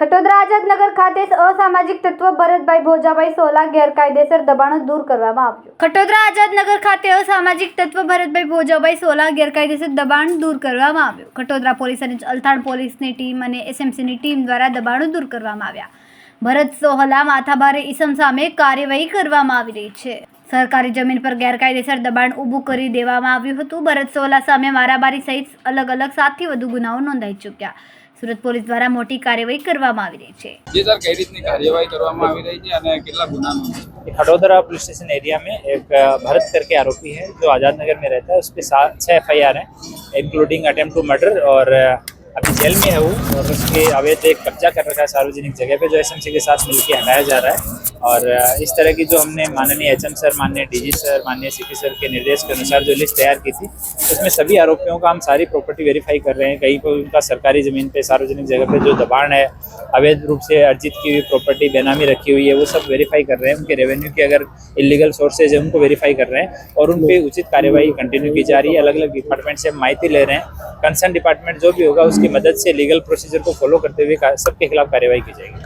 ખટોદરા આઝાદનગર ખાતે અસામાજિક તત્વ ભરતભાઈ ભોજાભાઈ સોલા ગેરકાયદેસર દબાણો દૂર કરવામાં આવ્યું. ખટોદરા આઝાદનગર ખાતે અસામાજિક તત્વ ભરતભાઈ ભોજાભાઈ સોલા ગેરકાયદેસર દબાણ દૂર કરવામાં આવ્યું. ખટોદરા પોલીસ અને અલથાણ પોલીસની ટીમ અને એસએમસીની ટીમ દ્વારા દબાણો દૂર કરવામાં આવ્યા. ભરત સોહલા માથાભારે ઈસમ સામે કાર્યવાહી કરવામાં આવી રહી છે. સરકારી જમીન પર ગેરકાયદેસર દબાણ ઊભું કરી દેવામાં આવ્યું હતું. ભરત સોહલા સામે મારામારી સહિત અલગ અલગ 7થી વધુ ગુનાઓ નોંધાઈ ચૂક્યા. સુરત પોલીસ દ્વારા મોટી કાર્યવાही કરવામાં આવી રહી છે. जी सर, कई રીતની કાર્યવાહી કરવામાં આવી રહી છે અને કેટલા ગુના નોંધાયા? खडोदरा पुलिस स्टेशन एरिया में एक भरत करके आरोपी है जो आज़ाद नगर में रहता है. उस पर 6 FIR हैं इंक्लूडिंग अटेम्प्ट टू मर्डर और अभी जेल में है वो. और उसके अवैध एक कब्जा कर रखा है सार्वजनिक जगह पे जो एसएमसी के साथ मिलकर हटाया जा रहा है. और इस तरह की जो हमने माननीय HM सर, माननीय DG सर, माननीय CP सर के निर्देश के अनुसार जो लिस्ट तैयार की थी उसमें सभी आरोपियों का हम सारी प्रॉपर्टी वेरीफाई कर रहे हैं. कहीं पर उनका सरकारी ज़मीन पे सार्वजनिक जगह पे जो दबाण है, अवैध रूप से अर्जित की हुई प्रॉपर्टी बेनामी रखी हुई है, वो सब वेरीफाई कर रहे हैं. उनके रेवेन्यू के अगर इलीगल सोर्सेज है उनको वेरीफाई कर रहे हैं और उन पर उचित कार्यवाही कंटिन्यू की जा रही है. अलग अलग डिपार्टमेंट से माहिती ले रहे हैं. कंसर्न डिपार्टमेंट जो भी होगा उसकी मदद से लीगल प्रोसीजर को फॉलो करते हुए सबके खिलाफ कार्यवाही की जाएगी.